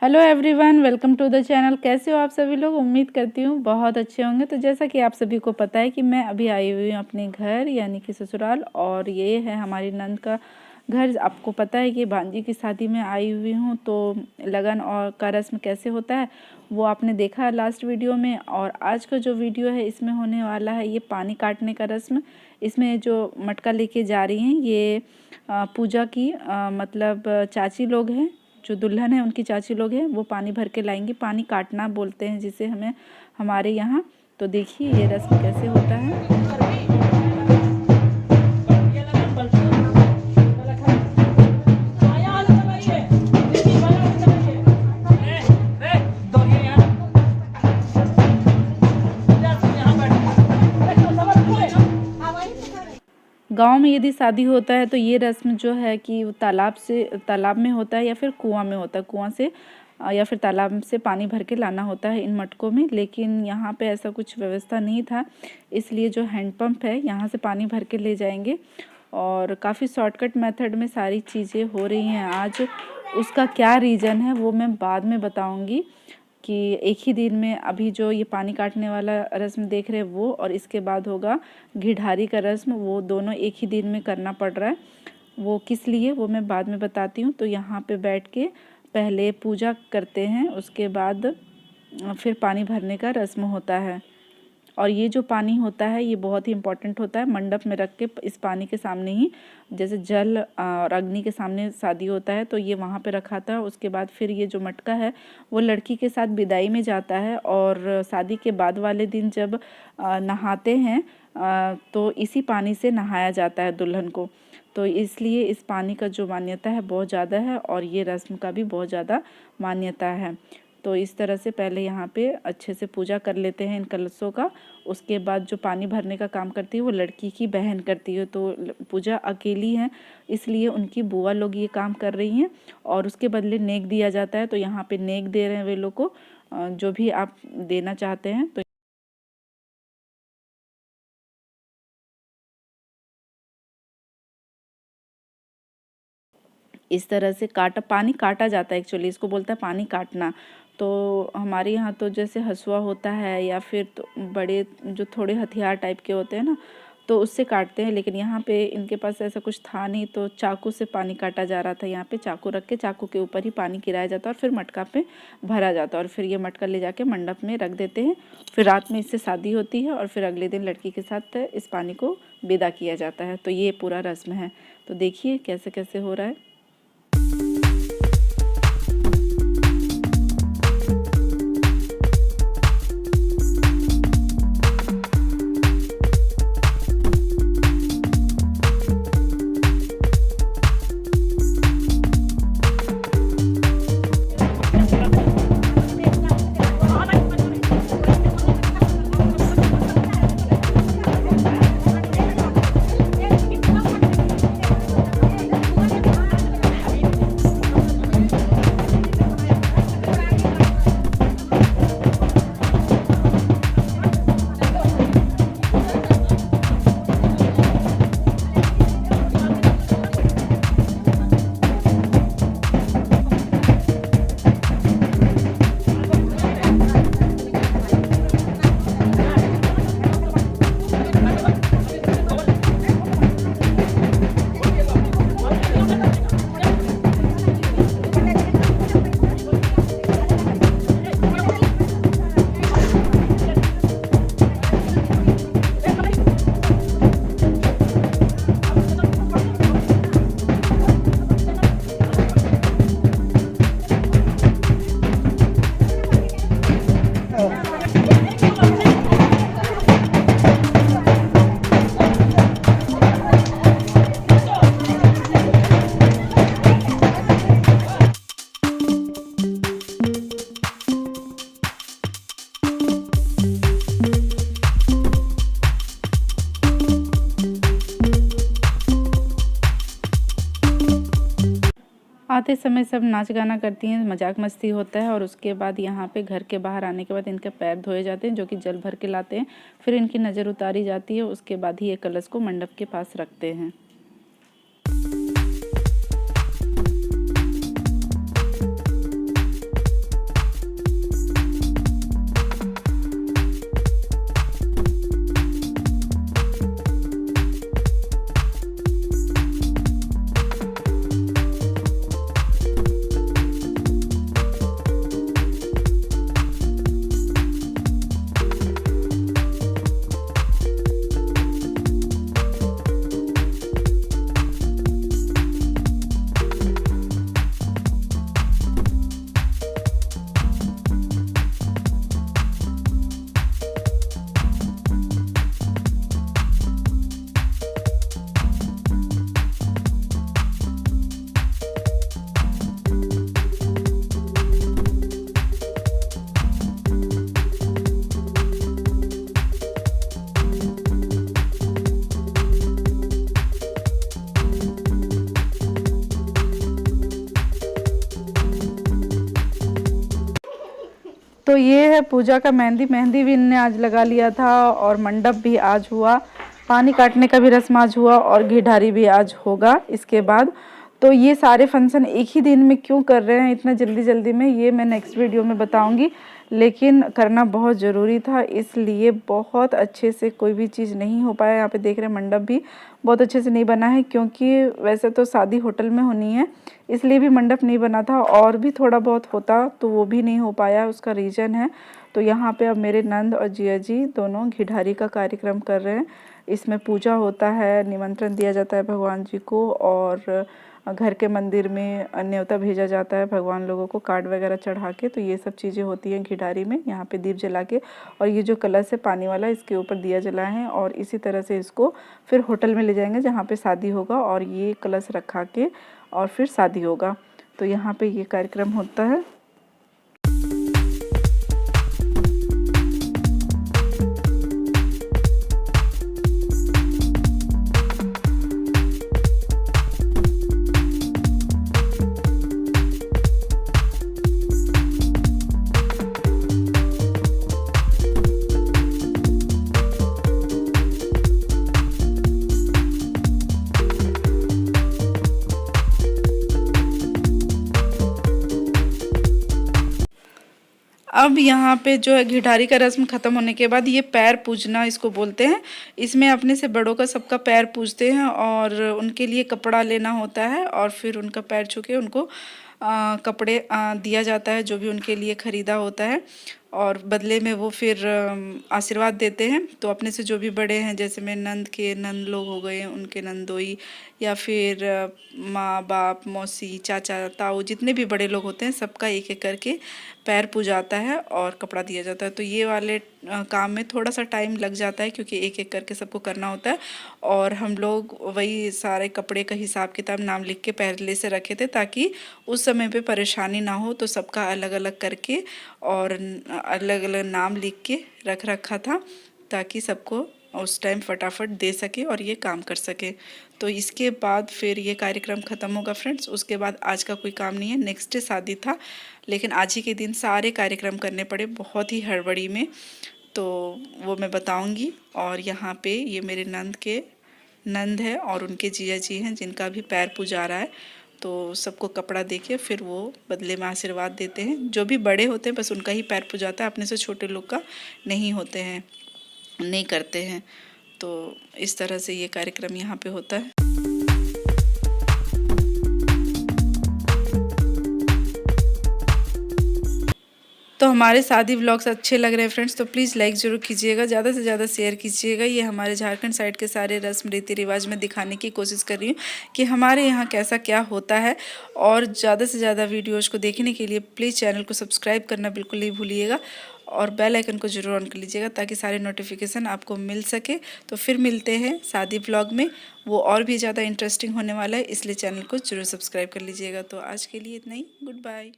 Hello everyone, welcome to the channel. कैसे हो आप सभी लोग? उम्मीद करती हूँ बहुत अच्छे होंगे। तो जैसा कि आप सभी को पता है कि मैं अभी आई हुई हूँ अपने घर यानी कि ससुराल, और ये है हमारी नंद का घर। आपको पता है कि भांजी की शादी में आई हुई हूँ, तो लगन और का रस्म कैसे होता है वो आपने देखा लास्ट वीडियो में। और आज का जो वीडियो है इसमें होने वाला है ये पानी काटने का रस्म। इसमें जो मटका लेके जा रही हैं ये पूजा की मतलब चाची लोग हैं, जो दुल्हन है उनकी चाची लोग हैं, वो पानी भर के लाएंगी। पानी काटना बोलते हैं जिसे हमें हमारे यहाँ। तो देखिए ये रस्म कैसे होता है। गांव में यदि शादी होता है तो ये रस्म जो है कि तालाब में होता है या फिर कुआं में होता है। कुआं से या फिर तालाब से पानी भर के लाना होता है इन मटकों में। लेकिन यहाँ पे ऐसा कुछ व्यवस्था नहीं था, इसलिए जो हैंडपंप है यहाँ से पानी भर के ले जाएंगे। और काफ़ी शॉर्टकट मेथड में सारी चीज़ें हो रही हैं आज। उसका क्या रीज़न है वो मैं बाद में बताऊँगी कि एक ही दिन में अभी जो ये पानी काटने वाला रस्म देख रहे हैं वो, और इसके बाद होगा घिढारी का रस्म, वो दोनों एक ही दिन में करना पड़ रहा है। वो किस लिए वो मैं बाद में बताती हूँ। तो यहाँ पे बैठ के पहले पूजा करते हैं, उसके बाद फिर पानी भरने का रस्म होता है। और ये जो पानी होता है ये बहुत ही इम्पोर्टेंट होता है। मंडप में रख के इस पानी के सामने ही, जैसे जल और अग्नि के सामने शादी होता है तो ये वहाँ पे रखा था। उसके बाद फिर ये जो मटका है वो लड़की के साथ विदाई में जाता है। और शादी के बाद वाले दिन जब नहाते हैं तो इसी पानी से नहाया जाता है दुल्हन को। तो इसलिए इस पानी का जो मान्यता है बहुत ज़्यादा है, और ये रस्म का भी बहुत ज़्यादा मान्यता है। तो इस तरह से पहले यहाँ पे अच्छे से पूजा कर लेते हैं इन कलशों का। उसके बाद जो पानी भरने का काम करती है वो लड़की की बहन करती है। तो पूजा अकेली है, इसलिए उनकी बुआ लोग ये काम कर रही हैं, और उसके बदले नेक दिया जाता है। तो यहाँ पे नेक दे रहे हैं वे लोग को, जो भी आप देना चाहते हैं। तो इस तरह से पानी काटा जाता है, एक्चुअली इसको बोलता है पानी काटना। तो हमारे यहाँ तो जैसे हसुआ होता है या फिर तो बड़े जो थोड़े हथियार टाइप के होते हैं ना, तो उससे काटते हैं। लेकिन यहाँ पे इनके पास ऐसा कुछ था नहीं, तो चाकू से पानी काटा जा रहा था। यहाँ पे चाकू रख के चाकू के ऊपर ही पानी गिराया जाता है और फिर मटका पे भरा जाता है, और फिर ये मटका ले जाके मंडप में रख देते हैं। फिर रात में इससे शादी होती है, और फिर अगले दिन लड़की के साथ इस पानी को विदा किया जाता है। तो ये पूरा रस्म है। तो देखिए कैसे कैसे हो रहा है। आते समय सब नाच गाना करती हैं, मजाक मस्ती होता है। और उसके बाद यहाँ पे घर के बाहर आने के बाद इनके पैर धोए जाते हैं, जो कि जल भर के लाते हैं। फिर इनकी नज़र उतारी जाती है, उसके बाद ही ये कलश को मंडप के पास रखते हैं। तो ये है पूजा का मेहंदी। मेहंदी भी इनने आज लगा लिया था और मंडप भी आज हुआ, पानी काटने का भी रस्म आज हुआ और घीढारी भी आज होगा इसके बाद। तो ये सारे फंक्शन एक ही दिन में क्यों कर रहे हैं इतना जल्दी जल्दी में, ये मैं नेक्स्ट वीडियो में बताऊंगी, लेकिन करना बहुत ज़रूरी था, इसलिए बहुत अच्छे से कोई भी चीज़ नहीं हो पाया। यहाँ पे देख रहे हैं मंडप भी बहुत अच्छे से नहीं बना है, क्योंकि वैसे तो शादी होटल में होनी है इसलिए भी मंडप नहीं बना था, और भी थोड़ा बहुत होता तो वो भी नहीं हो पाया, उसका रीज़न है। तो यहाँ पे अब मेरे नंद और जिया जी दोनों घीढारी का कार्यक्रम कर रहे हैं। इसमें पूजा होता है, निमंत्रण दिया जाता है भगवान जी को, और घर के मंदिर में न्योता भेजा जाता है भगवान लोगों को कार्ड वगैरह चढ़ा के। तो ये सब चीज़ें होती हैं घीढारी में। यहाँ पे दीप जला के, और ये जो कलश है पानी वाला, इसके ऊपर दिया जलाए हैं, और इसी तरह से इसको फिर होटल में ले जाएंगे जहाँ पे शादी होगा, और ये कलश रखा के और फिर शादी होगा। तो यहाँ पे ये कार्यक्रम होता है। अब यहाँ पे जो है घीढारी का रस्म ख़त्म होने के बाद ये पैर पूजना इसको बोलते हैं। इसमें अपने से बड़ों का सबका पैर पूजते हैं और उनके लिए कपड़ा लेना होता है, और फिर उनका पैर छू के उनको कपड़े दिया जाता है जो भी उनके लिए ख़रीदा होता है, और बदले में वो फिर आशीर्वाद देते हैं। तो अपने से जो भी बड़े हैं, जैसे मेरे नंद के नंद लोग हो गए, उनके नंदोई, या फिर माँ बाप मौसी चाचा ताऊ, जितने भी बड़े लोग होते हैं सबका एक एक करके पैर पूजाता है और कपड़ा दिया जाता है। तो ये वाले काम में थोड़ा सा टाइम लग जाता है, क्योंकि एक एक करके सबको करना होता है, और हम लोग वही सारे कपड़े का हिसाब किताब नाम लिख के पहले से रखे थे, ताकि उस समय पे परेशानी ना हो। तो सबका अलग अलग करके और अलग अलग नाम लिख के रख रखा था, ताकि सबको उस टाइम फटाफट दे सके और ये काम कर सके। तो इसके बाद फिर ये कार्यक्रम ख़त्म होगा फ्रेंड्स। उसके बाद आज का कोई काम नहीं है, नेक्स्ट डे शादी था, लेकिन आज ही के दिन सारे कार्यक्रम करने पड़े बहुत ही हड़बड़ी में, तो वो मैं बताऊंगी। और यहाँ पे ये मेरे नंद के नंद है और उनके जिया जी हैं जिनका भी पैर पूजा रहा है। तो सबको कपड़ा देके फिर वो बदले में आशीर्वाद देते हैं। जो भी बड़े होते हैं बस उनका ही पैर पूजाता है, अपने से छोटे लोग का नहीं होते हैं, नहीं करते हैं। तो इस तरह से ये कार्यक्रम यहाँ पे होता है। तो हमारे शादी व्लॉग्स अच्छे लग रहे हैं फ्रेंड्स, तो प्लीज़ लाइक ज़रूर कीजिएगा, ज़्यादा से ज़्यादा शेयर कीजिएगा। ये हमारे झारखंड साइड के सारे रस्म रीति रिवाज में दिखाने की कोशिश कर रही हूँ कि हमारे यहाँ कैसा क्या होता है। और ज़्यादा से ज़्यादा वीडियोज़ को देखने के लिए प्लीज़ चैनल को सब्सक्राइब करना बिल्कुल नहीं भूलिएगा, और बेल आइकन को जरूर ऑन कर लीजिएगा ताकि सारे नोटिफिकेशन आपको मिल सके। तो फिर मिलते हैं शादी व्लॉग में, वो और भी ज़्यादा इंटरेस्टिंग होने वाला है, इसलिए चैनल को जरूर सब्सक्राइब कर लीजिएगा। तो आज के लिए इतना ही, गुड बाय।